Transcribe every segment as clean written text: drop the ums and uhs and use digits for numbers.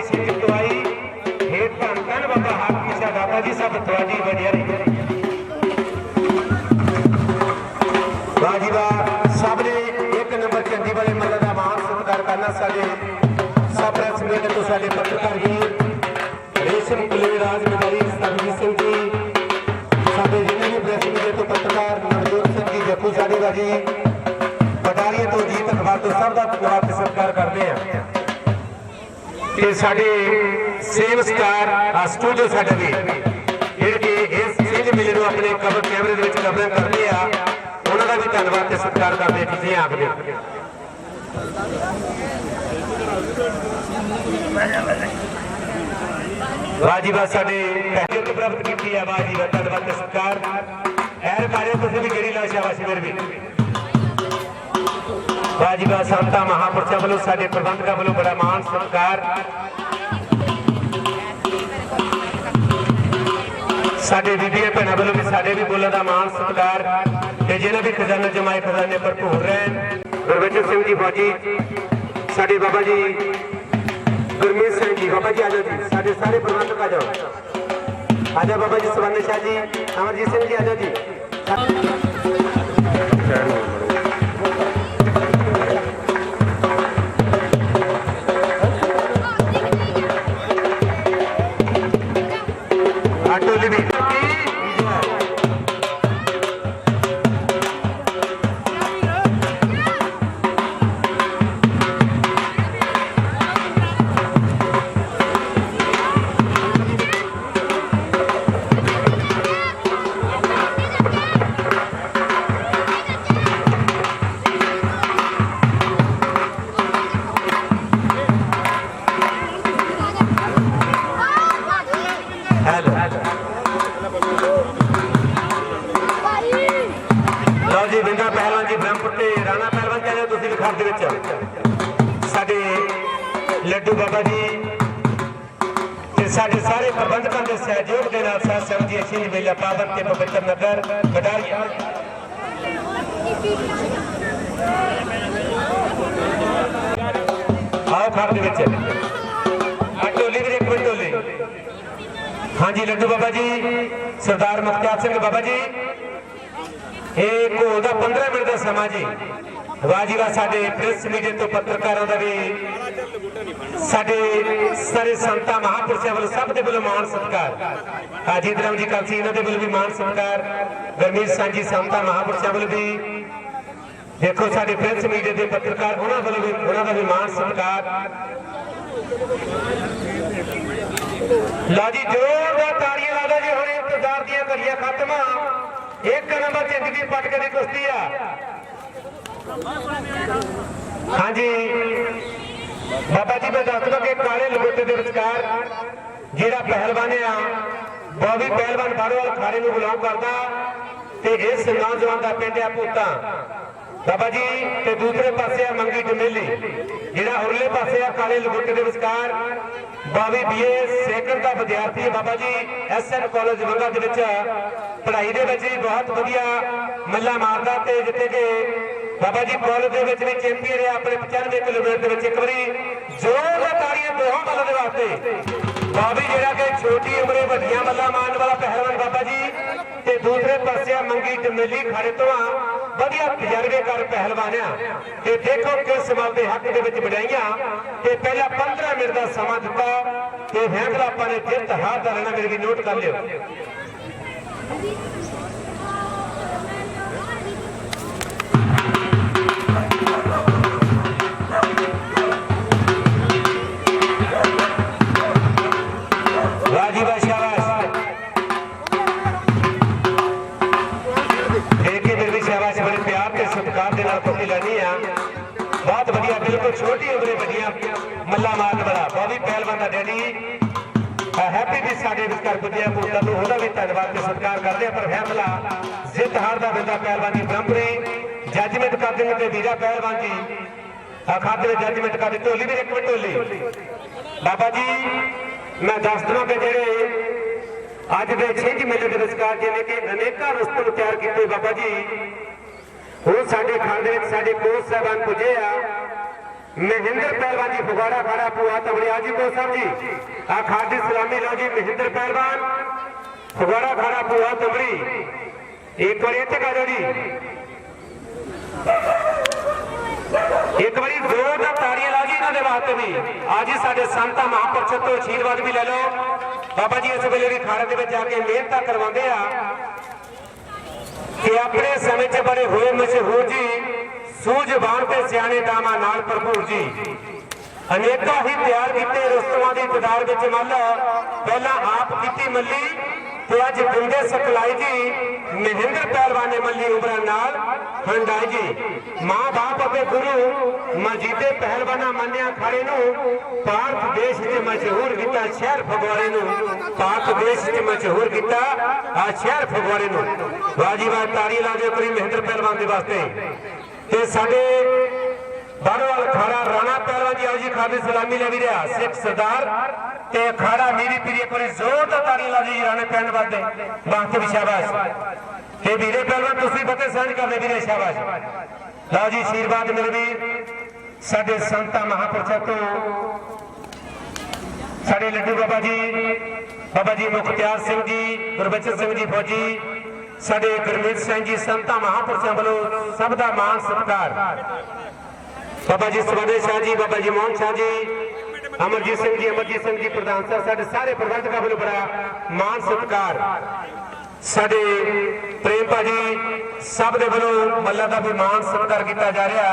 छिंज दवाई हे धन धन बाबा हाथी सा बाबा जी सब थोड़ी वडियारी वाह जी वाह सब ने एक नंबर चंडी वाले मल्ल का मान सत्कार करना साडे सब प्रेस मीडिया तो साडे पत्रकार वीर रेशम कुले राज मदारी सरजीत सिंह जी साडे जिन्हें भी प्रेस मीडिया तो पत्रकार नवजोत सिंह जी जप्पू साडे वाजी पटारिया तो जीत अखबार तो सब का धन्यवाद सत्कार करते हैं कि साडे सेम स्टार स्टूडियो साडे भी जिहड़े इस छिंज मेले नूं अपने कवर कैमरे दे विच कवर करदे आ उन्हां दा भी धन्यवाद ते सत्कार करदे जी आखदे वाह जी वाह साडे पहले तो प्राप्त की है वाह जी वाह धन्यवाद ते सत्कार ऐर कार्य तुसीं भी गेड़ी ला शाबाश मेरे भी वाह जी वाह संतां महापुरुषां वालों साडे प्रबंधकां वालों बड़ा मान सत्कार साडे बीबियां भैणां वालों भी साडे भी बोलण दा मान सत्कार ते जिन्हां भी खजाना जमाए खजाने भरपूर रहन गुरबचन सिंह जी फौजी साडे बाबा जी गुरमीत सिंह जी बाबा जी आ जाओ जी साडे सारे प्रबंधक आ जाओ बाबा जी सवर्ण शाह जी अमरजीत सिंह जी आ जाओ जी टोली भी लड्डू बाबा जी साढ़े सारे प्रबंधकों के सहयोग के नाल साथ समझिए छिंज मेला पावन के पवित्र नगर बटारिया आओ खाब दे विच टोली भी एक मिनट टोली हाँ जी लड्डू बाबा जी सरदार मुख्तार सिंह बाबा जी एक होगा 15 मिनट का समा जी वाह जी वाह साडे प्रेस मीडिया तो पत्रकारों का भी साडे सारे संतां महापुरुषों वालों सब दे वालों मान सत्कार हाजी धर्म जी कालसी इन्हां दे वालों भी मान सत्कार गुरमीत सांझी संतां महापुरुषों वालों भी देखो साडे प्रेस मीडिया के पत्रकार उन्हां वालों भी उन्हां दा भी मान सत्कार ला जी जोरदार ताड़ियां ला दो जी हुण इंतजार दीयां घड़ियां खत्म एक नंबर जिंदगी पटके दी कुश्ती आ हाँ जी बाबा जी मैं दस दूंगा कि काले लंगोटे के विचकार जिहड़ा पहलवान आ बॉबी पहलवान बारोवाल खाड़े में बिलोंग करता ते इस नौजवान का पिंड आ भूता बाबा जी ते दूसरे पासे आ मंगी डमेली जिहड़ा उरले पासे आ काले लंगोटे के विचकार बॉबी BA सेकंड का विद्यार्थी है बाबा जी SN कॉलेज वंगा दे विच पढ़ाई दे विच बहुत वधिया मल्ला मारदा ते जिथे के बाबा जी कॉलेज के भी चैंपियन है अपने 95 किलोमीटर एक बारी जोरदार ताड़ियां दोहां मल्लां दे वास्ते बॉबी जिहड़ा कि छोटी उम्रे वड्डियां मल्लां मारन वाला पहलवान बाबा जी ते दूसरे पासे मंगी डमेली खाड़े तो वधिया तजर्बेकार पहलवान आ ते देखो किस माल के हक दे विच बढ़ाइयां ते पहला 15 मिनट का समा दिता ते फैसला आपां ने जित हार दा रहना मेरे भी नोट कर लियो बहुत बढ़िया बिल्कुल छोटी उम्र बढ़िया मल्ला मारन वाला बॉबी पहलवान का डैडी हैप्पी भी साडे विचकार पुज्जिया पुत्तर नूं ओहदा भी धन्नवाद ते सत्कार करदे पर फैसला जित हार दा बिंदा पहलवान जी ब्रह्मपुरी जजमेंट कर देंगे ते वीरा पहलवान जी खाते जजमेंट कर दी ढोली भी एक मिनट ढोली बाबा जी मैं दस दूं कि जेहड़े अज के छिंज मेले के विचकार जिवें कि अनेक रस्तम तैयार किए बाबा जी ਹੁਣ ਸਾਡੇ ਖਾਂਦੇ ਵਿੱਚ ਸਾਡੇ ਕੋਚ ਸਾਹਿਬਾਨ ਪੁੱਜੇ ਆ महेंद्र पहलवान जी फगवाड़ा अखाड़ा पुआ तबड़ी आजी को साहब जी अखाड़ की सलामी लो जी। महेंद्र पहलवान फगवाड़ा अखाड़ा पुआ तबड़ी एक बार इतने कर दो जी, एक बार जोरदार ताड़ियां ला जी इन्होंने वास्ते भी। आज ही साडे संता महापुरश तो आशीर्वाद भी ले लो। बाबा जी इस वेले भी खाड़े में जाके मेहनत करवाते कि अपने समय च बड़े हुए मशहूर जी, सूझबान ते सियाने दामा नाल भरपूर जी। अनेका ही तैयार किए रुस्तमां दी कतार विच मल पहला आप की मल्ली ते अज बिंदे सकलाई जी महेंद्र पहलवान ने मल्ली उबरा नाल हंडाई जी। मां बाप अते गुरु मजीदे पहलवाना मन्निया खाड़े नूं भारत देश च मशहूर किया। शहर फगवाड़े नूं भारत देश च मशहूर किया आ शहर फगवाड़े नूं। वाजी वाह ताड़ी ला दे करी महेंद्र पहलवान दे वास्ते। ते साडे बारोवाल खाड़ा राणा पहलवान जी आओ जी खादी सलामी ले भी रहा सिख सरदार ते खाड़ा मेरी पीरी एक बार जोरदार ताड़ी ला जी राणे पैन वास्ते वास्ते भी शाबाश। ते वीरे पहलवान तुसी फतेह सांझ करदे वीरे शाबाश। लो जी आशीर्वाद मेरे वीर साडे संता महापुरशों तो साडे लड्डू बाबा जी मुखत्यार सिंह जी, गुरबचन सिंह जी फौजी, साडे गुरमीत सिंह जी संता महापुरशों वालों सब दा मान सत्कार। बाबा जी सवादे शाह जी, बाबा जी मोहन शाह जी, अमरजीत सिंह जी प्रधान साहब साडे सारे प्रबंधकों वालों बड़ा मान सत्कार। साडे प्रेम भाजी सब दे वालों मल्ला का भी मान सत्कार किया जा रहा।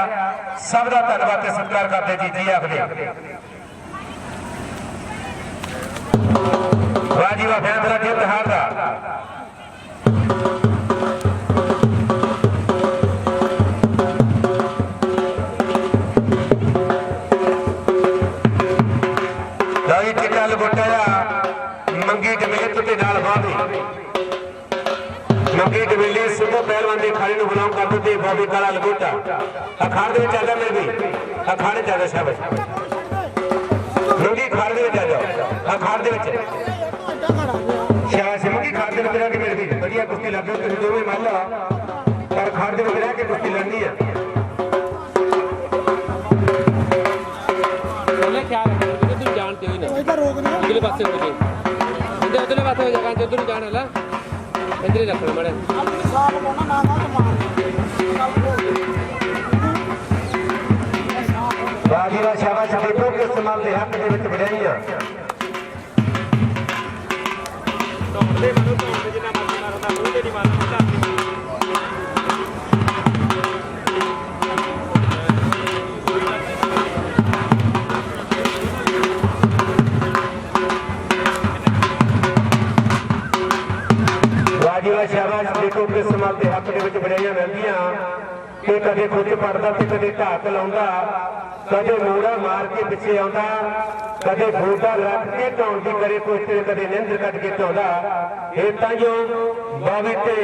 सब का धन्यवाद ते सत्कार करते जी जी आखदे। वाह जी वाह फैसला जित हार दा। टिका लुटाया मंगी डमेत ते नाल बांधी मंगी डमेली सिद्धू पहलवान के खाने गुलाम कर दिते। बॉबी काला लगोटा अखाड़ दे आजा मेरे भी अखाड़े जादा शाबाश मंगी खाड़ दे आ जाओ अखाड़ दे शाबाश मंगी खाड़ दे रह के मेरे भी बढ़िया कुश्ती लग रही तुम दोवें मान ला पर खाड़ दे रह के कुश्ती लड़नी है। उधरले पासे हो गए उधरले पासे हो जाएगा उधर जाने वाला इधर ही रखना बड़े बाजी वा शाबाश देखो कि इस्तेमाल दे हक दे विच बढ़ाइयां तोड़दे मनु तोड़दे जिन्ना मर्जी मारदा मूंह ते नहीं मारदा। शाबाश देखो किस समाल के हक के बढ़ाइया मिलदियां कि कदे खुद पड़दा ते कदे ढाक लाउंदा, कदे मोड़ा मार के पिछे आउंदा, कदे गोडा रख के ढाउण दी करे कोई ते कदे निंद कट के ढाउंदा। इह तां बावी ते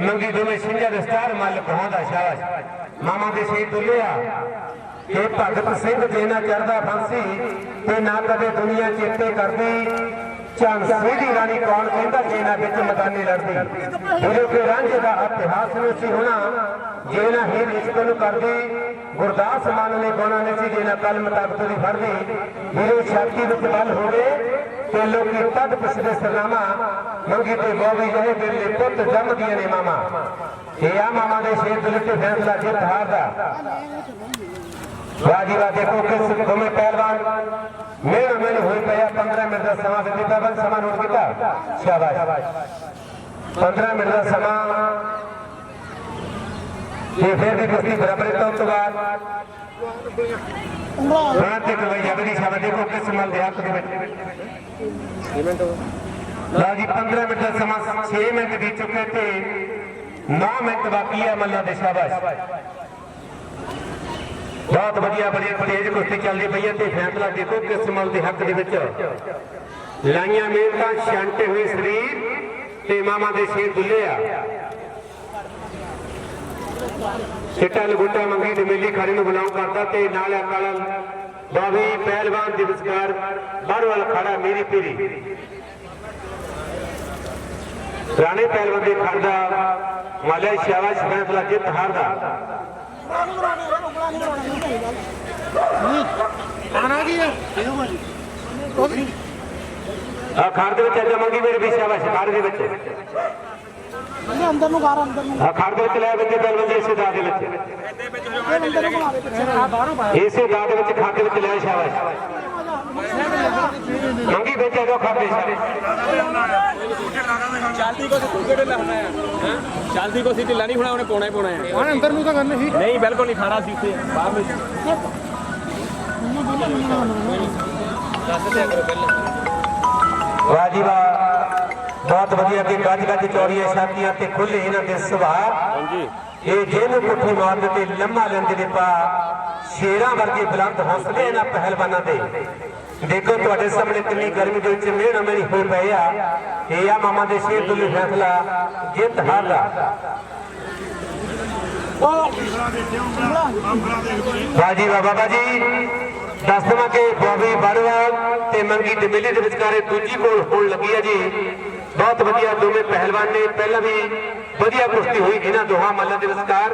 मंगी दोवें सिंझा दस्तार मल कहांदा शाबाश। मामा दे शहीद दुल्लिया कि भगत सिंह जेना चढ़दा फांसी ते ना कदे दुनिया चेते करदी। झांसी दी रानी कौन कहता जेना बिच मैदानी लड़दी। गुरु के रांझे का इतिहास नहीं सी होना जेना ही रिश्ते नूं करदी। गुरदास मान ने गुणा नहीं सी जेना कलम ताकत दी फड़दी। गुरु छाती विच बल होवे ते लोकी तद पुछदे सरनामा मंगी ते बॉबी जहे बिरले पुत जमदियां ने मामा। ये आ मामा दे शेर दे लिटे फैसला जित हार दा। वाजी वाह देखो किस दोवें पहलवान मेरे मैंने हो पाया 15 मिनट का समा दिता बल समा नोट किया शाबाश 15 मिनट का समा ये फिर भी कुश्ती बराबर तो बाद भारतीय कवैया बड़ी शाबाश देखो किस माल दे हक दे ला जी 15 मिनट का समा 6 मिनट बीत चुके थे 9 मिनट बाकी है मल्ला दे शाबाश। बहुत बढ़िया बड़ी तेज कुश्ती चलती पई है ते फैसला देखो किस मल के हक दे लाइया मेहनत छंटे हुए शरीर ते मामा दे शेर दुल्ले आ। चिट्टा लगुटा मंगी डमेली खाड़ी में बुलाऊ करता ते नाल काला बावी पहलवान दिवसकार बारवाल खाड़ा मेरी पीरी राणे पहलवान के खाड़ा माले शाबाश फैसला जित हार दा। अखाड़ दे विच अज मंगी मेरे भी शाबाश अखाड़ दे विच अंदर नु बाहर अंदर नु अखाड़ दे विच लै बंदे पहलवान जी इसे दाद दे विच इसे दाद दे विच खाते विच लै शाबाश मंगी विच आ जाओ खाते चलती को तू केड़े लाना है चलती को सी ढिला नहीं होना उन्हें पौना ही पौना है हां अंदर नु तो करने ही नहीं बिल्कुल नहीं खाना सी उसे बाहर में दस दिया करो पहले वाह जी वाह बहुत वधिया कि गज गज चौड़ियां छातियां ते खुले इन्हां दे सुभाਅ हां ये जेनु पुट्ठी मार ते लम्मा लेंदे ने पा शेरां वर्गे बुलंद हौसले इन्हां पहलवानां दे देखो तुहाडे सामने कितनी गर्मी दे विच मेहना मेरी होई पई आ ये आ मामा दे शेर दुल्ली फैसला जित हार दा वाह जी वाह बाबा जी दस देवां कि बॉबी बाड़वाल ते मंगी डमेली दे विचकारे दूजी गोल होण लगी है जी बहुत वधिया दोवें पहलवान ने पहला भी वधिया कुश्ती हुई इन्हां दोहां मल्लां दे विचकार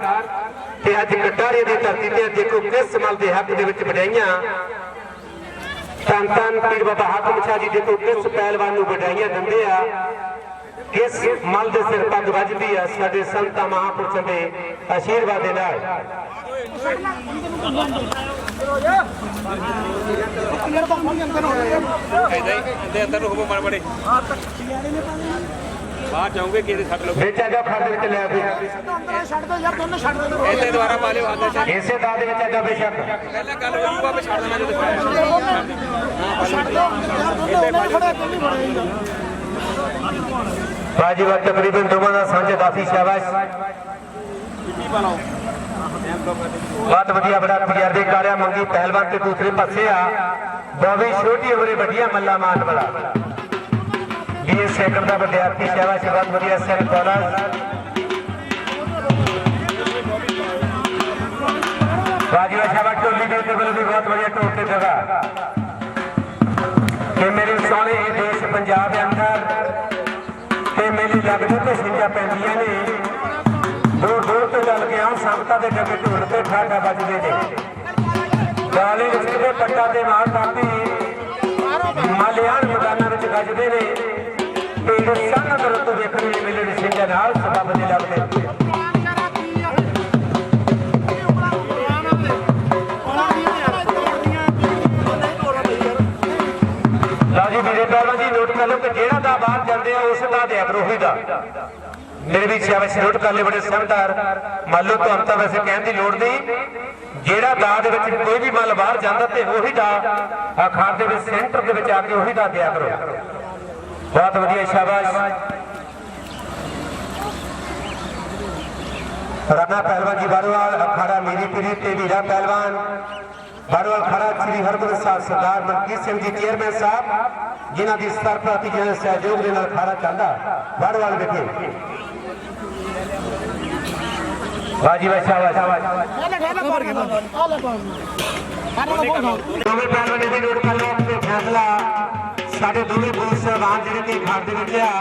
ते अज कटारे दी धरती ते देखो किस मल दे हक दे विच वडाइयां धन धन पीर बाबा हाकम शाह जी देखो किस पहलवान नूं वडाइयां दिंदे आ किस मल दे सिर पग वजदी आ साडे संतां महापुरुषां दे आशीर्वाद दे नाल अंदर हो मार बड़े बाहर जाओगे कि छट लो बेचा जा खड़ विच ले आवे छड़ दो यार दोनों छड़ दो इतने दोबारा पा लियो हाथ से इसे दाद दे विच जा बेशक पहले गल होई वापस छड़ देना जो दिखाया छड़ दो यार दोनों खड़े नहीं बड़े बाजी वाह तकरीबन दोवां दा सांझा काफी शाबाश बहुत वधिया बड़ा तजर्बे कारिया मंगी पहलवान के दूसरे पासे आ बॉबी छोटी उमरे बढ़िया मल्ला मान वाला बीए सेकंड का विद्यार्थी शाबाश बहुत वधिया सिर कॉलर बाजी वाह शाबाश टोली के उत्ते भी बहुत वधिया टोल ते जगह कि मेरे सोने ये देश पंजाब के अंदर ते मेरी लगदे ते सिंजा पैंदियां ने दूर दूर तो चल के आम संगतां दे डगे ढोल ते ठाठा बजदे ने गाले विच किते पट्टा ते मार पाती मालियान मैदानां विच गजदे ने पिंड संगतर तो देखण लई मेले दे सिंजां नाल सबब दे लगदे लाजी मेरे पहलवान जी नोट कर लो कि जेड़ा दा बाहर जांदे आ उस दा दे अगरोही दा मेरे भी शाबाश नोट कर ले बड़े समझदार मान लो तो तो वैसे कहने की लोड़ नहीं जेड़ा दा दे विच कोई भी मल बाहर जांदा ते ओही दा अखाड़ दे विच सेंटर दे विच आके ओही दा दिया करो बहुत वधिया शाबाश राणा पहलवान जी बारोवाल अखाड़ा मेरी पीरी ते वीरा पहलवान बारोवाल खड़ा श्री हरगोबिंद साहब सरदार मनकीत सिंह जी चेयरमैन साहब जिन्हां दी सरप्रति जिन्हां सहयोग दे नाल खाड़ा चलदा बारोवाल विखे बाजी भाई शाबाश दोवें पहलवान दी नोट कर लो अपने फैसला साडे दोवें पुलिस साहबान जिहड़े कि खाड़ दे विच आ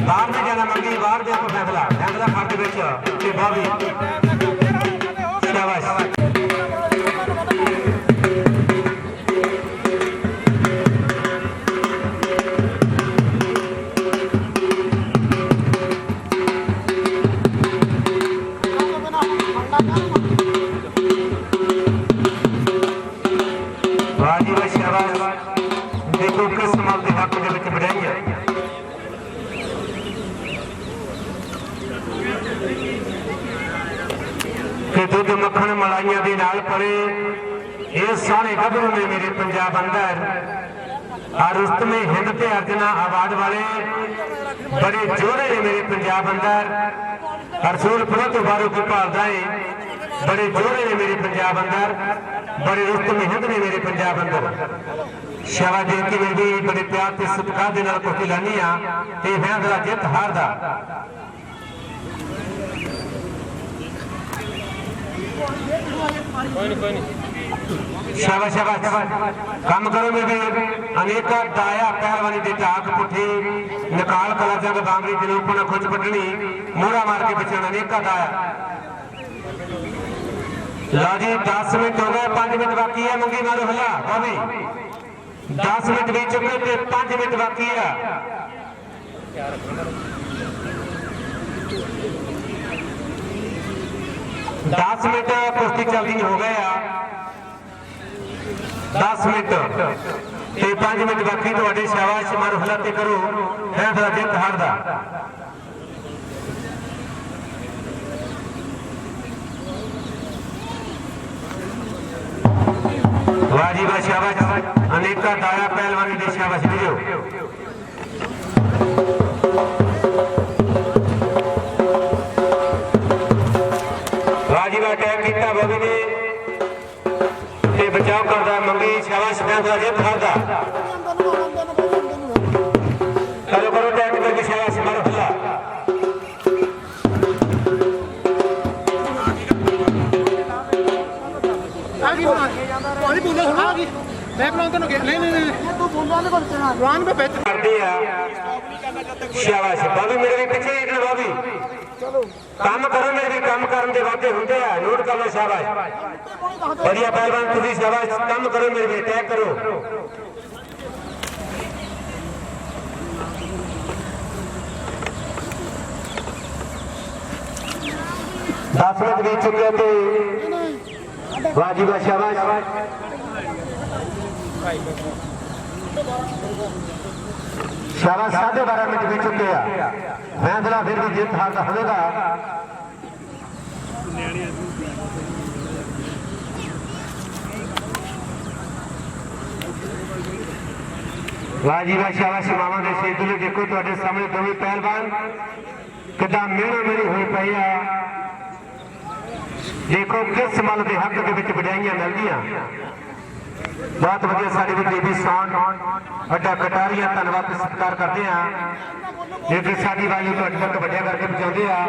बाहर नहीं जाना मंगी बाहर दे फैसला फैसला खाड़ दे विच ते बावी शाबाश देखो किस मल के हक दे विच बढ़ाइयां कि दुध मक्खन मलाइयां दे नाल परे ये सोहने गभरू ने मेरे पंजाब अंदर और रुस्तमे हिंद ते अर्जना अवार्ड वाले बड़े जोड़े ने मेरे पंजाब अंदर रसूलपुर तो बारू की भालदा है बड़े जोड़े ने मेरे पंजाब अंदर बड़े रुस्तमे हिंद ने मेरे पंजाब अंदर शाबाश जी की मैं भी बड़े प्यार ते सत्कार दे नाल कुश्ती लानी आ ते फैसला जित हार दा कोई नहीं शाबाश शाबाश काम करो मेरे अनेक दाया पहलवानी दे टाक पुठी निकाल कला जंग बांगरी जनूपना खुच पटनी मोड़ा मार के पिछड़ अनेक दाया लो जी 10 मिनट हो गए, 5 मिनट बाकी है। मंगी मारो हला भाभी, 10 मिनट बीत चुके थे, 5 मिनट बाकी है। 10 मिनट कुश्ती चलती हो गए आ, 10 मिनट ते 5 मिनट बाकी। तो शाबाश मारो हला ते करो फैसला जित हार दा। वाह जी वाह, शाबाश। अनेका दाया पहलवानी दे शाबाश दियो। वाह जी वाह, टैग किया बॉबी ने ते बचाव करदा मंगी। शाबाश फैसला जित हारदा। करो करो टैग करके शाबाश मारो हल्ला। पानी बोला सुना की मैं बुलाऊं तेन नहीं नहीं नहीं तू बोल वाले पर रुआन पे बेच कर दिया। शाबाश बाबी, मेरे भी पीछे ही बाबी। चलो काम करो, मेरे भी काम करने के वादे होंगे हैं, नोट कर लो। शाबाश बढ़िया पहलवान तुसी, शाबाश काम करो, मेरे भी टैग करो। 10 मिनट बीत चुके थे। वाह जी वाह, शाबाश। शाबाश 12.5 मिनट बीत चुके हैं। फैसला फिर भी जित हार का होगा। वाह जी वाह, शाबाश। मामा के शेदुले देखो तुहाडे सामने दोवें पहलवान कितना मेहना मेरी हुई पई है। देखो किस मल के हक के बधाइयां मिलदियां। बहुत वधिया साडी भी देवी साउंड अड्डा कटारिया धन्यवाद ते सत्कार करते हैं जेकर साडी वाली तुहाडे तक वड्डिया करके पहुंचाते हैं।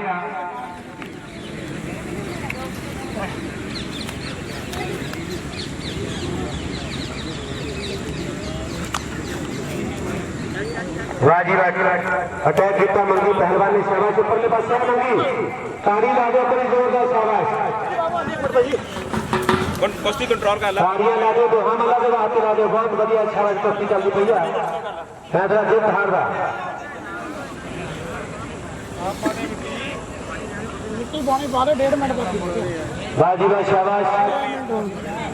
वाह जी वाह, अटैक किया मंगी पहलवान ने। शाबाश उपरले पासे मंगी, ताड़ी ला दो बड़ी जोरदार। शाबाश कुश्ती कंट्रोल कर ला, ताड़ियां ला दो, हम ला दो, हाथ ला दो। बहुत बढ़िया शाबाश कुश्ती चलती पई है। फैसला जित हार दा। मिट्टी पानी पा ले 1.5 मिनट बाकी। वाह जी वाह, शाबाश।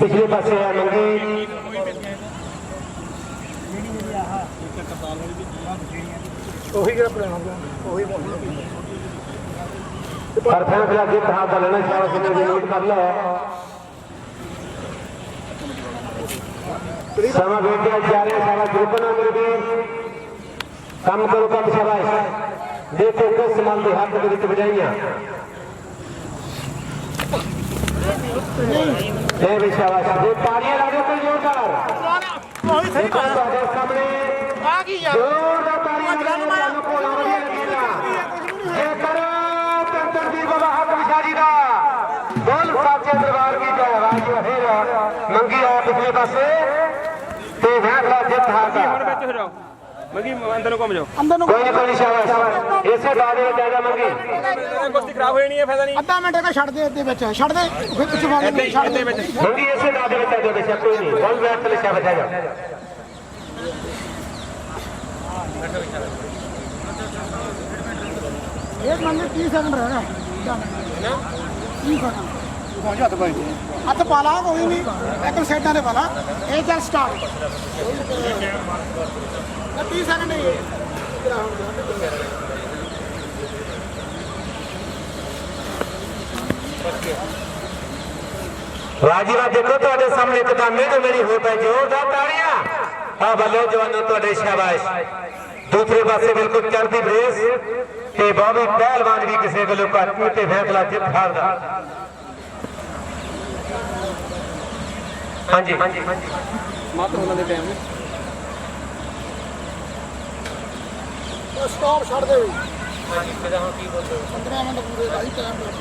पिछले पासे है मंगी। ਉਹੀ ਕਿਹੜਾ ਪਲਾਨ ਉਹੀ पर फैसला जित हार का लेना। शाबाश नोट कर लो। समा बैठ गया जा रहे। शाबाश रुकना मेरे वीर, काम करो कम। शाबाश देखो किस माल के हाथ के बजाइयां। भी शाबाश, जो तालियां ला दो कोई जोरदार। ਉਹੀ ਸਹੀ ਬਾਤ ਤੁਹਾਡੇ ਸਾਹਮਣੇ ਆ ਕੀ ਯਾਰ जोरदार तालियां ਤੁਹਾਨੂੰ ਕੋਲ ਵਧੀਆ ਲੱਗੇਗਾ। ਜੇਕਰ ਤੰਤਰਦੀਪ ਬਾਬਾ ਹੱਕ ਵਿਸ਼ਾਰੀ ਦਾ ਬੋਲ ਸਾਚੇ ਦਰਬਾਰ ਕੀ ਜੈ। ਆਵਾਜ਼ ਵਹੀਰ ਮੰਗੀ ਆ ਪਿਛਲੇ ਪਾਸੇ ਤੇ ਫੈਸਲਾ ਜਿੱਤ ਹਾਰ ਦਾ। ਹੁਣ ਵਿੱਚ ਹੋ ਜਾਓ ਮੰਗੀ, ਅੰਦਰ ਨੂੰ ਘੁੰਮ ਜਾਓ। ਅੰਦਰ ਨੂੰ ਕੋਈ ਨਹੀਂ ਸ਼ਾਬਾਸ਼, ਇਸੇ ਦਾਦੇ ਵਿੱਚ ਆ ਜਾ ਮੰਗੀ। ਕੁਸ਼ਤੀ ਖਰਾਬ ਹੋ ਜਾਣੀ ਹੈ, ਫਾਇਦਾ ਨਹੀਂ। ਅੱਧਾ ਮਿੰਟ ਦਾ ਛੱਡ ਦੇ ਇਹਦੇ ਵਿੱਚ ਛੱਡ ਦੇ ਫਿਰ ਪਿੱਛੇ ਮਾਰ ਦੇ ਛੱਡ ਦੇ ਵਿੱਚ ਮੰਗੀ ਇਸੇ ਦਾਦੇ ਵਿੱਚ ਆ ਜਾ ਬੇਸ਼ੱਕ, ਕੋਈ ਨਹੀਂ। ਬੋਲ ਬੈਠ ਤੇ ਸ਼ਾਬਾਸ਼ ਆ ਜਾ। एक मिनट 30 सेकंड रह गया हथ पा ला कोई नहीं एक साइडा ने पा ला ये चल स्टार्ट 30 सेकंड ही राजीवा देखो ਤੁਹਾਡੇ ਸਾਹਮਣੇ ਇੱਕਦਮ ਮੇਰੀ ਹੋ ਪਈ ਜ਼ੋਰਦਾਰ ਤਾੜੀਆਂ। ਆ ਬੱਲੇ ਜਵਾਨੋ ਤੁਹਾਡੇ शाबाश। दूसरे पासे बिल्कुल चढ़ती ब्रेस ते बॉबी पहलवान भी किसी को घट नहीं ते फैसला जित हार दा। हाँ जी मत होने दे टाइम स्टॉप छड़ दे 15 मिनट पूरे भाई टाइम लगता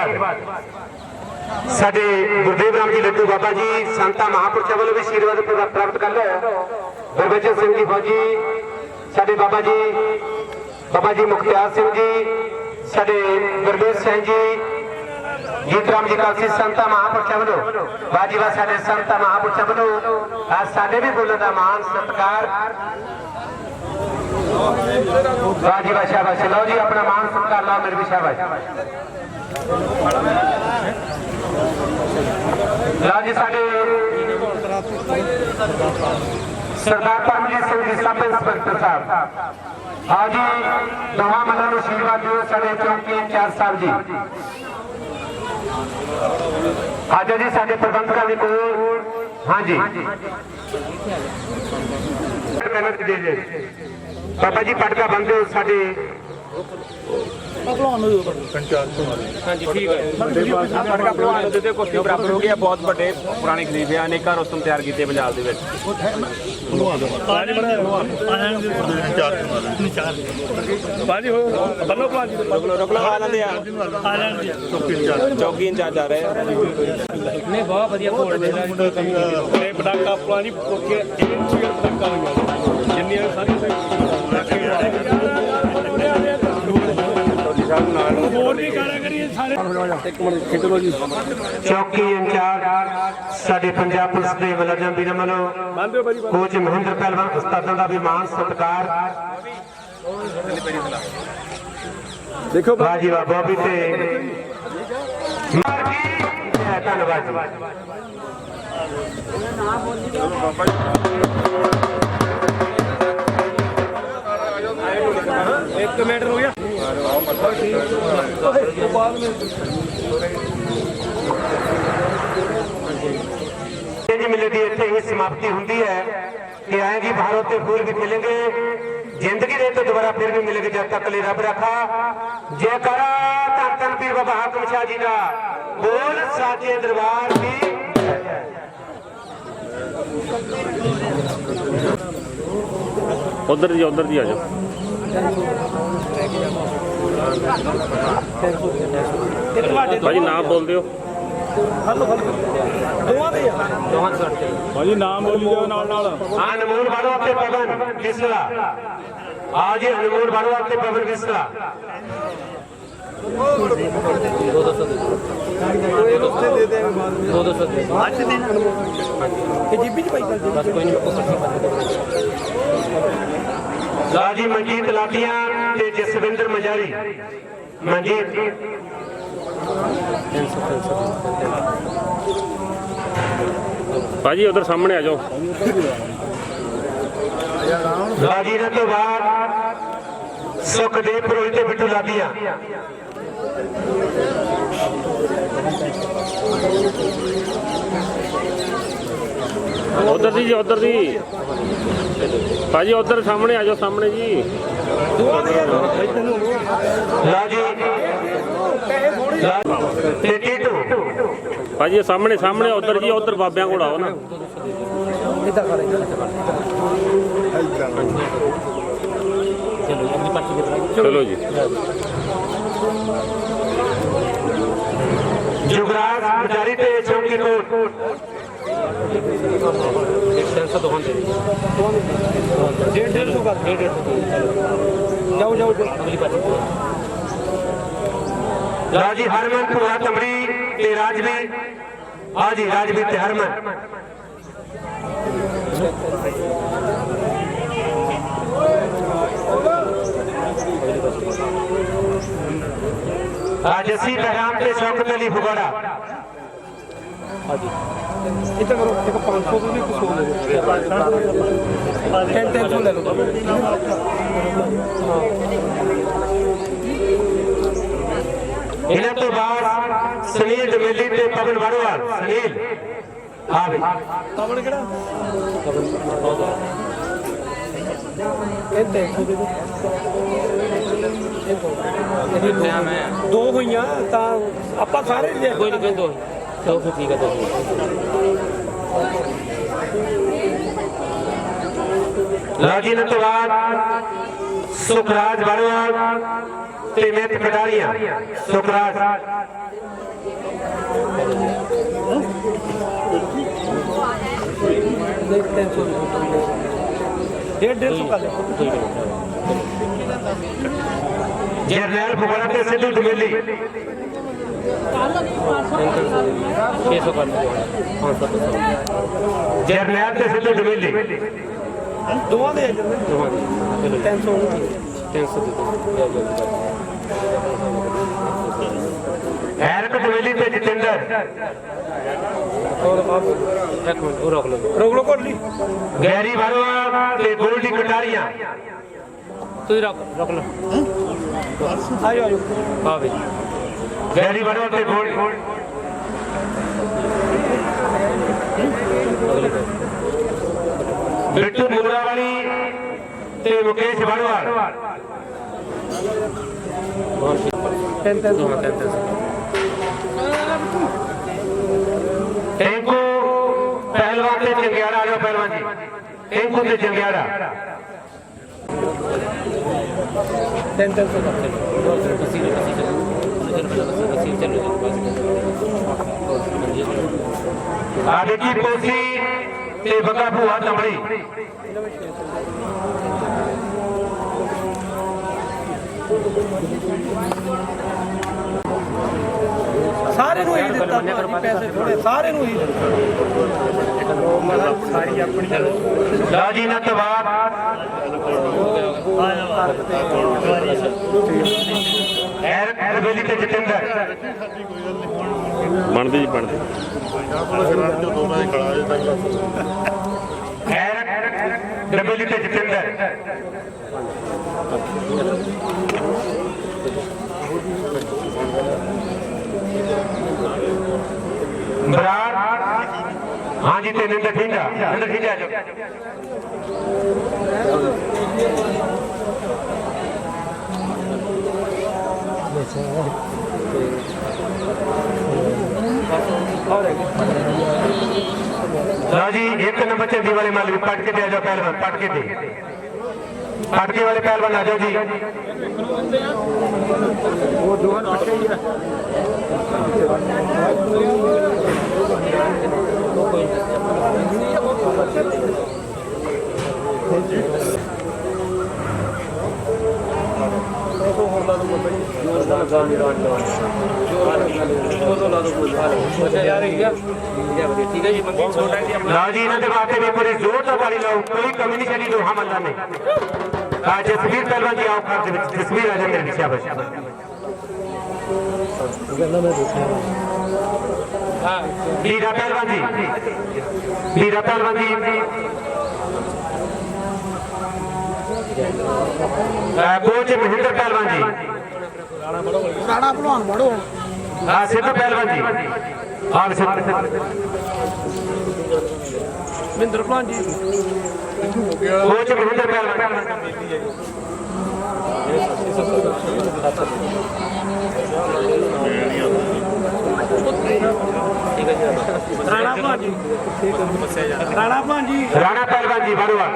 ਆਸ਼ੀਰਵਾਦ ਸਾਡੇ ਗੁਰਦੇਵ ਰਾਮ ਜੀ ਲੱਡੂ ਬਾਬਾ ਜੀ ਸੰਤਾਂ ਮਹਾਂਪੁਰਸ਼ਾਂ ਵੱਲੋਂ ਵੀ ਆਸ਼ੀਰਵਾਦ ਪ੍ਰਾਪਤ ਕਰ ਲਿਆ। ਗੁਰਬਚਨ ਸਿੰਘ ਜੀ ਫੌਜੀ, ਸਾਡੇ ਬਾਬਾ ਜੀ ਮੁਖਤਿਆਰ ਸਿੰਘ ਜੀ, ਸਾਡੇ ਗੁਰਬੀਰ ਸਿੰਘ ਜੀ, ਜੀਤ ਰਾਮ ਜੀ ਕਾਲਸੀ ਸੰਤਾਂ ਮਹਾਂਪੁਰਸ਼ਾਂ ਵੱਲੋਂ ਬਾਜੀਵਾ ਸਾਡੇ ਸੰਤਾਂ ਮਹਾਂਪੁਰਸ਼ਾਂ ਵੱਲੋਂ ਅੱਜ ਸਾਡੇ ਵੀ ਬੋਲਣ ਦਾ ਮਾਣ ਸਤਿਕਾਰ। ਬਾਜੀਵਾ ਸ਼ਾਬਾਸ਼, ਲਓ ਜੀ ਆਪਣਾ ਮਾਣ ਸਤਿਕਾਰ ਲਾਓ ਮੇਰੇ ਵੀ ਸ਼ਾਬਾਸ਼। ਲਓ ਜੀ ਸਾਡੇ ਸਰਦਾਰ ਪਰਮਜੀਤ ਸਿੰਘ ਜੀ ਸਬ ਇੰਸਪੈਕਟਰ ਸਾਹਿਬ, ਆਓ ਜੀ ਦੋਹਾਂ ਮੱਲਾਂ ਨੂੰ ਆਸ਼ੀਰਵਾਦ ਦਿਓ ਸਾਡੇ ਚੌਂਕੀ ਇੰਚਾਰਜ ਸਾਹਿਬ ਜੀ। ਆਜੋ ਜੀ ਸਾਡੇ ਪ੍ਰਬੰਧਕਾਂ ਦੇ ਕੋਲ, ਹਾਂਜੀ ਬਾਬਾ ਜੀ ਪਟਕਾ ਬੰਦੇ ਹੋ ਸਾਡੇ ਹਾਂਜੀ ਠੀਕ ਹੈ। ਪਟਕਾ ਭਲਵਾਨ ਦੇ ਤੇ ਕੁਸ਼ਤੀ ਬਰਾਬਰ ਹੋ ਗਿਆ। ਬਹੁਤ ਵੱਡੇ ਪੁਰਾਣੇ ਖਲੀਫੇ ਆ, ਅਨੇਕਾਂ ਰੁਸਤਮ ਤਿਆਰ ਕੀਤੇ ਪੰਜਾਬ ਦੇ ਵਿੱਚ। ਰੁਕਲਾ ਆ ਲੈਂਦੇ ਆ, ਚੌਕੀ ਇੰਚਾਰਜ ਆ ਰਹੇ ਆ। ਨਹੀਂ ਬਹੁਤ ਵਧੀਆ ਘੋੜ ਦੇ ਇਹ ਪਟਾਕਾ ਪੁਰਾਣੀ ਕੋਠੀ ਪਟਾਕਾ ਹੋਈਆਂ ਜਿੰਨੀਆਂ ਹੋਰ ਵੀ ਕਾਰਾਗਰੀ ਸਾਰੇ ਇੱਕ ਮਿੰਟ ਖਿੱਚ ਲਓ ਜੀ। ਚੌਕੀ ਇੰਚਾਰਜ ਸਾਡੇ ਪੰਜਾਬ ਪੁਲਿਸ ਦੇ ਮੁਲਾਜ਼ਮ ਵੀਰਾਂ ਵੱਲੋਂ ਕੋਚ ਮਹਿੰਦਰ ਪਹਿਲਵਾਨ ਉਸਤਾਦਾਂ ਦਾ ਵੀ ਮਾਣ ਸਤਿਕਾਰ। ਦੇਖੋ ਵਾਹ ਜੀ ਵਾਹ, ਬੋਬੀ ਤੇ ਧੰਨਵਾਦ ਜੀ। ਇੱਕ ਮਿੰਟ ਹੋ ਗਿਆ। जी मिले दी इत्थे ही समाप्ति हुंदी है कि आएगी बाहरों ते फूल भी मिलेंगे, जिंदगी दे तो दोबारा फिर भी मिलेंगे जब तक ले रब रखा। जयकारा धन धन पीर बाबा हाकम शाह जी दा बोल साचे दरबार की। उधर जी आ जाओ। भाजी नाम बोल दियो। भाजी नाम बोल दियो नाल नाल। अनमोल बाड़ो ते पवन बिस्ला, आज अनमोल बाड़ो ते पवन बिस्ला। राजी मंजीत लाटिया ते जसविंदर मजारी मंजीत भाजी उधर सामने आ जाओ। राजी ने तो बाद सुखदेव पुरोहित ते बिट्टू लाटिया। उधर जी भाजी उधर सामने आ जाओ, सामने जी। राजी ते टीटू भाजी सामने सामने उधर जी, उधर बाबिया को आओ ना। चलो जी। जुगराज मजारी ते चौकी कोट राजी हरमन पुरा तमड़ी ते राजवीर, हाजी राजवीर ते हरमन। आज असी बहराम ते शौकत अली फुगड़ा। इतना करो, एक 500 को भी कुछ हो ले 10 ले लो। इन्हें तो बाद सुनील दमेली ते पवन वारोवाल। सुनील हाँ भी पवन केड़ा दो होइयां तां आपां सारे कोई नहीं दो तो फिर ठीक है। राजी ने तो बाद सुखराज वारोवाल ਤੇ ਮਿਹਨਤ ਖਿਡਾਰੀਆਂ ਸੁਖਰਾਜ ਜਰਨੈਲ ਫਗਵਾੜਾ ਤੇ ਸਿੱਧੂ ਡਮੇਲੀ ਜਰਨੈਲ ਤੇ ਸਿੱਧੂ ਡਮੇਲੀ ਦੋਵਾਂ ਦੇ 300 ਐਰਕ ਡਮੇਲੀ ਤੇ ਜਤਿੰਦਰ ਰੋਕ ਲੋ ਕੋਲੀ ਗੈਰੀ ਵਾਰਵਾ ਤੇ ਗੋਲਡੀ ਕਟਾਰੀਆਂ ਤੁਸੀਂ ਰੱਖ ਲਓ ਆਜੋ ਆਜੋ ਹਾਂ ਵੀ ਗੈਰੀ ਵਾਰਵਾ ਤੇ ਗੋਲਡੀ ਬਿੱਟੂ ਮੂਰਾ ਵਾਲੀ ਤੇ ਮੁਕੇਸ਼ ਵੜਵਾਲ ਟੈਂਕੂ ਪਹਿਲਵਾਨ ਤੇ ਜੰਗਿਆੜਾ ਆ ਜਾਓ ਪਹਿਲਵਾਨ ਜੀ ਟੈਂਕੂ ਤੇ ਜੰਗਿਆੜਾ ਆ ਦੇਖੀ ਪੋਸੀ ਤੇ ਬੱਗਾ ਭੂਆ ਤੰਬੜੀ ਸਾਰੇ ਨੂੰ ਹੀ ਦਿੱਤਾ ਪੈਸੇ ਥੋੜੇ ਸਾਰੇ ਨੂੰ ਹੀ ਸਾਰੀ ਆਪਣੀ ਲਾਜੀ ਨਤਵਾਰ ਐਰ ਬੇਲੀ ਤੇ ਜਤਿੰਦਰ ਬਣਦੀ ਜੀ ਬਣਦੀ ਐਰ ਡਬੇਲੀ ਤੇ ਜਤਿੰਦਰ ਬਰਾੜ हाँ जी तेन ठीका आ जाओ जी एक नंबर चंदी वाले माल भी पट के दे जाओ पहलवान पट के दे पटके वाले पहलवान आ जाओ जी वो जी इन्होंने वास्ते भी पूरी जोर तो वाली लाओ कोई कमी नहीं करी लोहा मल्ला ने जसवीर पहलवान जी आओ खाते जसवीर आ जाए मेरे पीछे बस हीरा पहलवान जी हीरा पहलवान जी कोच महेंद्र पहलवान जी राणा भलवान बड़ो हाँ सिद्ध पहलवान जी हाँ महेंद्र भलवान जी कोच महेंद्र पहलवान राणा भलवान जी राणा भलवान जी राणा पहलवान जी बड़वा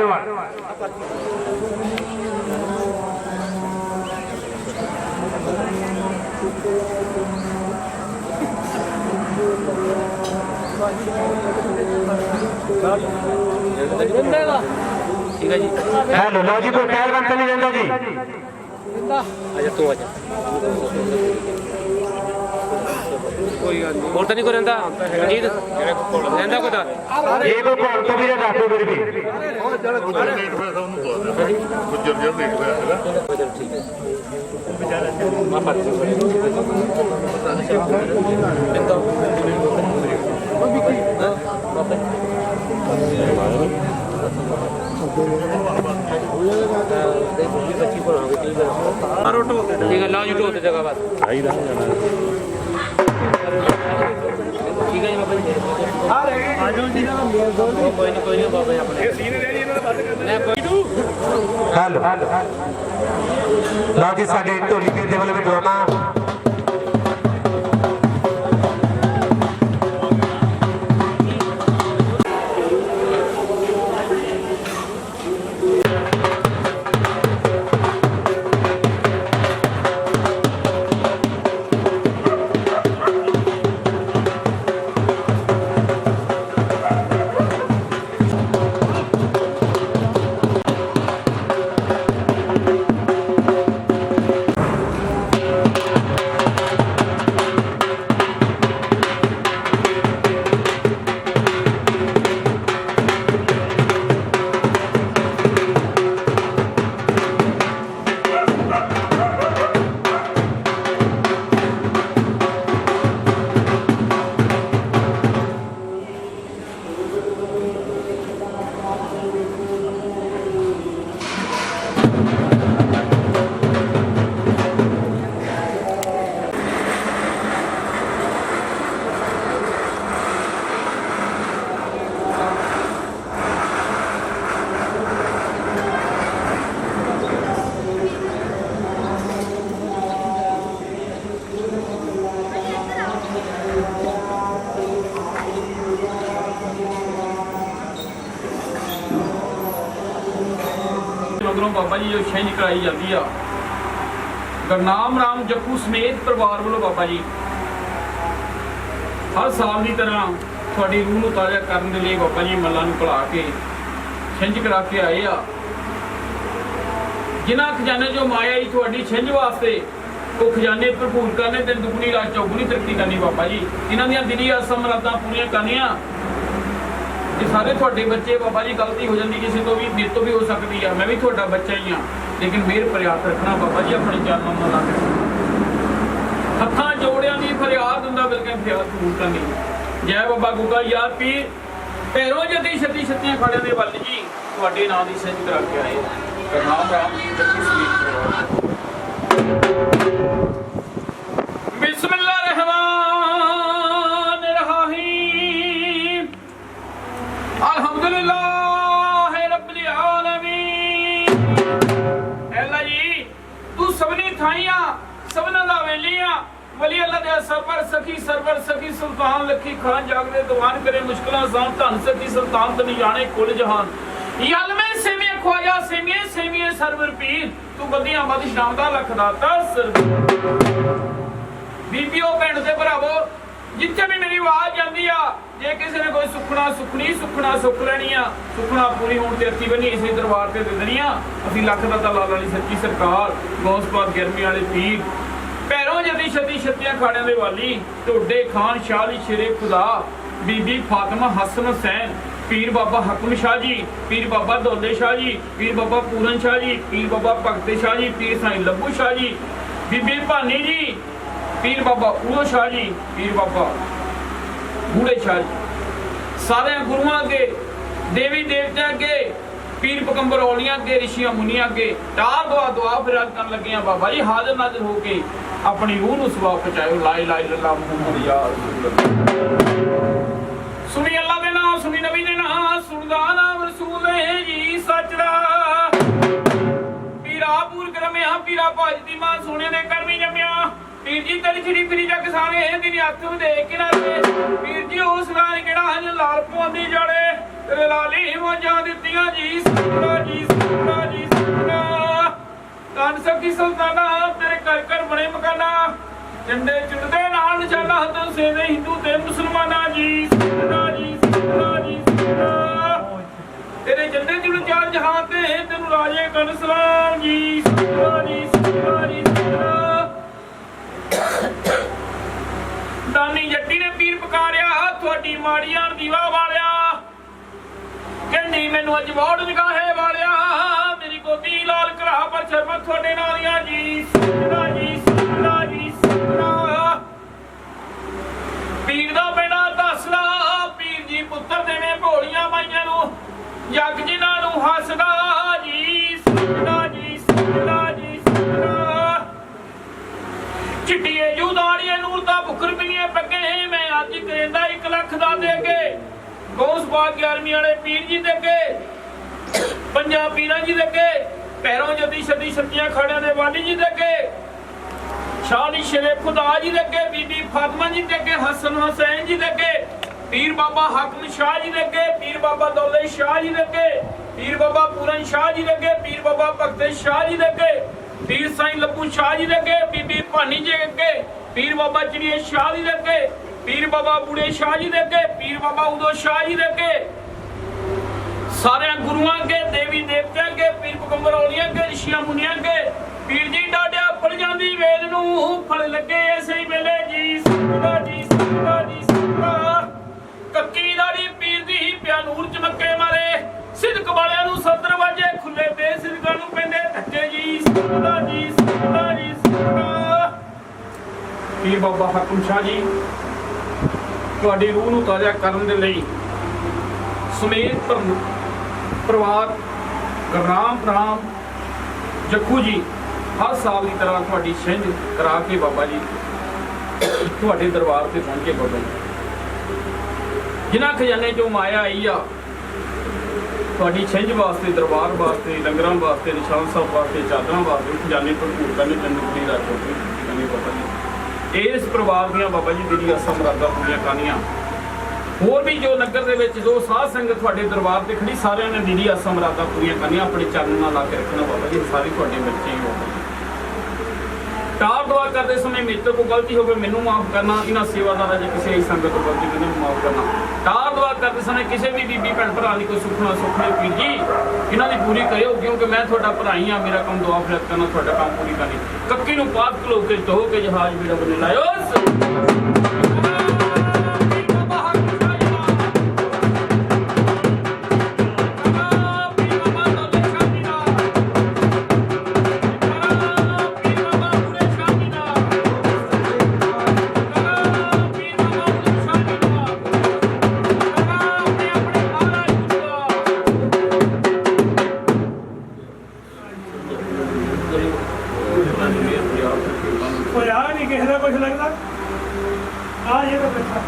ठीक है जी हेलो लो जी कोई पहलवान तो नहीं रहता जी आजा तू आजा कोई गल नहीं और तो नहीं कोई रहंदा रंजीत रहंदा कोई ये कोई कौन तो भी रहता तो फिर भी ਗੁੱਜਰ ਜਿਹਾ ਦੇਖ ਰਿਹਾ ਹੈਗਾ ठीक है ठीक है लाओ जी ढोते जगह बात ਚਾਹੀਦਾ ਜਾਣਾ ठीक है जी बाबा जी कोई नहीं बाबा जी अपने हेलो लो जी साडे ढोली के देवल में ड्रामा ਬਾਬਾ ਜੀ ਜੋ ਛਿੰਝ ਕਰਾਈ ਜਾਂਦੀ ਆ ਗੁਰਨਾਮ ਰਾਮ ਜੱਖੂ ਸਮੇਤ ਪਰਿਵਾਰ ਵੱਲੋਂ ਬਾਬਾ ਜੀ ਹਰ ਸਾਲ ਦੀ ਤਰ੍ਹਾਂ ਤੁਹਾਡੀ ਰੂਹ ਨੂੰ ਤਾਜ਼ਾ ਕਰਨ ਦੇ ਲਈ ਬਾਬਾ ਜੀ ਮੱਲਾਂ ਨੂੰ ਭੁਲਾ ਕੇ ਛਿੰਝ ਕਰਾ ਕੇ ਆਏ ਆ। ਜਿਨ੍ਹਾਂ ਖਜ਼ਾਨੇ ਚੋਂ ਮਾਇਆ ਹੀ ਤੁਹਾਡੀ ਛਿੰਝ ਵਾਸਤੇ ਉਹ ਖਜ਼ਾਨੇ ਭਰਪੂਰ ਕਰਨੇ ਤੇ ਦੁਗਣੀ ਰਾਜ ਚੌਗੁਣੀ ਤਰੱਕੀ ਕਰਨੀ ਬਾਬਾ ਜੀ। ਇਹਨਾਂ ਦੀਆਂ ਦਿਲੀ ਆਸਾਂ ਮੁਰਾਦਾਂ ਪੂਰੀਆਂ ਕਰਨੀਆਂ। ਇਹ ਸਾਰੇ ਤੁਹਾਡੇ ਬੱਚੇ ਬਾਬਾ ਜੀ, ਗਲਤੀ ਹੋ ਜਾਂਦੀ ਕਿਸੇ ਤੋਂ ਵੀ, ਮੇਰੇ ਤੋਂ ਵੀ ਹੋ ਸਕਦੀ ਆ, ਮੈਂ ਵੀ ਤੁਹਾਡਾ ਬੱਚਾ ਹੀ ਆ, ਲੇਕਿਨ ਮੇਰ ਫਰਿਆਦ ਰੱਖਣਾ ਬਾਬਾ ਜੀ ਆਪਣੇ ਚਰਨਾਂ ਨਾਲ ਲਾ ਕੇ। ਹੱਥਾਂ ਜੋੜਿਆਂ ਦੀ ਫਰਿਆਦ ਹੁੰਦਾ ਬਿਲਕੁਲ ਫਰਿਆਦ ਕਬੂਲ ਕਰਨੀ। ਜੈ ਬਾਬਾ ਗੁੱਗਾ ਯਾਰ ਪੀਰ ਪੈਰੋਂ ਜਦੀ ਛੱਤੀ ਛੱਤੀਆਂ ਖੜਿਆਂ ਦੇ ਵੱਲ ਜੀ ਤੁਹਾਡੇ ਨਾਂ ਦੀ ਛਿੰਝ ਕਰਾ ਕੇ ਆਏ। ਗੁਰਨਾਮ ਰਾਮ ਜੱਖੂ ਸਮੇਤ ਬਿਸਮਿਲ੍ਲਾਹ ਰਹਿਮਾਨ ਰਹੀਮ ਅਲਹਮਦੁਲਿल्लाह ਰੱਬਿਲ ਆਲਮੀਨ। ਅੱਲਾ ਜੀ ਤੂੰ ਸਭਨੀ ਥਾਈਆਂ ਸਭਨਾਂ ਦਾ ਵੇਲੀਆਂ वली अल्लाह दे सरवर सखी सुल्तान लखी खान जागदे दीवान करे मुश्किलां आसान धन सखी सुल्तान तनी जाने कुल जहान यल में सेविए ख्वाजा सेविए सरवर पीर तू बदियां बद शाम दा लख दाता सरवर। बीबीओ पिंड दे भरावो जिथे भी मेरी आवाज जांदी आ जे किसी ने कोई सुखना सुख लेनी आ सुखना पूरी होण ते अत्ती बनी इसे दरबार ते दे देनी आ। असीं लख दाता लाल वाली सच्ची सरकार गौसपात गर्मी वाले पीर पैरों जदी छती छत्तियां खाड़ियां दे वाली ढोडे खान शाह दी शेरे खुदा बीबी फातिमा हसन हुसैन पीर बाबा हकम शाह जी पीर बाबा दौले शाह जी पीर बाबा पूरन शाह जी पीर बाबा भगत शाह जी पीर साईं लब्बू शाह जी बीबी भानी जी पीर बाबा उड़ो शाह जी पीर बाबा बूढ़े शाह जी सारे गुरुआं अगे देवी देवते अगे पीर पगंबर औलियां अगे ऋषियां मुनियां अगे टार दुआ फिराद करन लगे बाबा जी हाजिर नाजिर होके अपनी रूह नूं सवाब पहुंचाओ। ला इलाहा इल्लल्लाह मुहम्मद या रसूल। सुनी अल्लाह दे नाम सुनी नबी दे नाम सुनदा नाम रसूल है जी सच दा पीरा पूर करमिया पीरा भाज दी मां सोने दे करमी जम्मिया पीर जी तेरी छिड़ी फिरी जग सारे तेरी हत्थ दे किनारे पीर जी उस लाल केड़ा हज लाल पौंदी जड़े तेरे लाली मौजां दित्तियां जी सुना जी सुना जी सुना कान सखी सुल्ताना तेरे कर कर बने मकाना झंडे चुड़दे नाल निशाना हथों से दे हिंदू ते मुसलमाना जी सुना जी सुना जी सुना तेरे झंडे चुड़ चार जहां ते तेनू राजे कन सलाम जी सुना जी सुना जी सुना। दानी जट्टी ने पीर पकारिया थोड़ी माड़ियां दीवा वालिया कहंदी मैनू अज वोट निगाहे वालिया मेरी गोदी लाल करा पर शरमत थोड़े नालियां जी सुना जी सुना जी सुना। पीर दा बेड़ा दसदा पीर जी पुत्र देवे भोलियां माइयां नू जग जिन्हां नू हसदा जी सुना जी सुना जी सुना। चिट्टिए जूदाड़िए नूर दा बुकर पीए पगे मैं अज करेंदा 1 लाख दा दे के गौस बाग 11वीं वाले पीर जी दे के पंजाब पीरां जी दे के पैरों जदी छदी छत्तियां खाड़ियां दे वाली जी दे के शाली शेरे खुदा जी दे के बीबी फातिमा जी दे के हसन हुसैन जी दे के पीर बाबा हकम शाह जी दे के पीर बाबा दौले शाह जी दे के पीर बाबा पूरन शाह जी दे के पीर बाबा भगत शाह जी दे के पीर साईं लब्बू शाह जी दे के बीबी भानी जी दे के पीर बाबा चिड़िए शाह जी दे के पीर बाबा बूढ़े शाह जी दे के पीर बाबा उदो शाह जी दे के सारे गुरुआं के देवी देवते के पीर पगंबर औलियां के ऋषियां मुनियां के पीर जी डाडिया फल जांदी वेद नू फल लगे ऐसे ही वेले जी सुना जी सुना जी सुना। कक्की दाड़ी पीर दी प्या नूर चमके मारे सिदक वालियां नू 7 दरवाजे खुले पे सिदकां नू पेंदे धक्के जी सुना जी सुना जी सुना। पीर बाबा हकम शाह जी ਤੁਹਾਡੀ रूह ਨੂੰ ਤਾਜ਼ਾ ਕਰਨ ਦੇ ਲਈ ਸਮੇਤ ਪਰਿਵਾਰ ਗੁਰਨਾਮ ਜੱਖੂ ਜੀ ਹਰ ਸਾਲ ਦੀ ਤਰ੍ਹਾਂ ਤੁਹਾਡੀ ਛਿੰਝ ਕਰਾ ਕੇ ਬਾਬਾ ਜੀ ਤੁਹਾਡੇ ਦਰਬਾਰ ਤੇ ਪਹੁੰਚੇ ਬਾਬਾ ਜੀ। ਜਿਨ੍ਹਾਂ ਖਜ਼ਾਨੇ ਚੋਂ ਮਾਇਆ ਆਈ ਆ ਤੁਹਾਡੀ ਛਿੰਝ ਵਾਸਤੇ ਦਰਬਾਰ ਵਾਸਤੇ ਲੰਗਰਾਂ ਵਾਸਤੇ ਨਿਸ਼ਾਨ ਸਾਹਿਬ ਵਾਸਤੇ ਚਾਦਰਾਂ ਵਾਸਤੇ ਖਜ਼ਾਨੇ ਭਰਪੂਰ ਕਰਨੇ ਚੰਦਪੁਰੀ ਦਾ ਚੌਕੀ ਬਾਬਾ ਜੀ। ਇਸ ਪਰਿਵਾਰ ਦੀਆਂ ਬਾਬਾ ਜੀ ਦਿਲੀ ਆਸਾਂ ਮੁਰਾਦਾਂ ਪੂਰੀਆਂ ਕਰਨੀਆਂ। ਹੋਰ ਵੀ ਜੋ ਨਗਰ ਦੇ ਵਿੱਚ ਜੋ ਸਾਧ ਸੰਗਤ ਤੁਹਾਡੇ ਦਰਬਾਰ ਤੇ ਖੜੀ ਸਾਰਿਆਂ ਨੇ ਦੀਦੀ ਆਸਾਂ ਮੁਰਾਦਾਂ ਪੂਰੀਆਂ ਕਰਨੀਆਂ, ਆਪਣੇ ਚਰਨ ਨਾਲ ਲਾ ਕੇ ਰੱਖਣਾ ਬਾਬਾ ਜੀ, ਸਾਰੇ ਤੁਹਾਡੇ ਬੱਚੇ ਹੀ ਹੋ। ਕਾਰ ਦੁਆ ਕਰਦੇ ਸਮੇਂ ਮੇਰੇ ਤੋਂ ਕੋਈ ਗਲਤੀ ਹੋਵੇ ਮੈਨੂੰ ਮਾਫ ਕਰਨਾ, ਇਹਨਾਂ ਸੇਵਾਦਾਰਾਂ ਜੇ ਕਿਸੇ ਸੰਗਤ ਤੋਂ ਗਲਤੀ ਹੋਵੇ ਮੈਨੂੰ ਮਾਫ ਕਰਨਾ। ਕਾਰ ਦੁਆ ਕਰਦੇ ਸਮੇਂ ਕਿਸੇ ਵੀ ਬੀਬੀ ਭੈਣ ਭਰਾ ਦੀ ਕੋਈ ਸੁਖਣਾ ਸੁਖਣੇ ਪੀਰ ਜੀ ਇਹਨਾਂ ਦੀ ਪੂਰੀ ਕਰਿਓ, ਕਿਉਂਕਿ ਮੈਂ ਤੁਹਾਡਾ ਭਰਾ ਹੀ ਆ, ਮੇਰਾ ਕੰਮ ਦੁਆ ਫਿਰਤ ਕਰਨਾ, ਤੁਹਾਡਾ ਕੰਮ ਪੂਰੀ ਕਰਨੀ। ਕੱਕੀ ਨੂੰ ਪਾਤ ਕਲੋ ਕੇ ਧੋ ਕੇ ਜਹਾਜ਼ ਵੀੜਾ ਬਣੇ ਲਾਇਓ। ਕੋਈ ਆ ਨਹੀਂ ਕਿਸੇ ਦਾ ਕੁਝ ਲੱਗਦਾ ਆ ਇਹ ਤਾਂ ਬੈਠਾ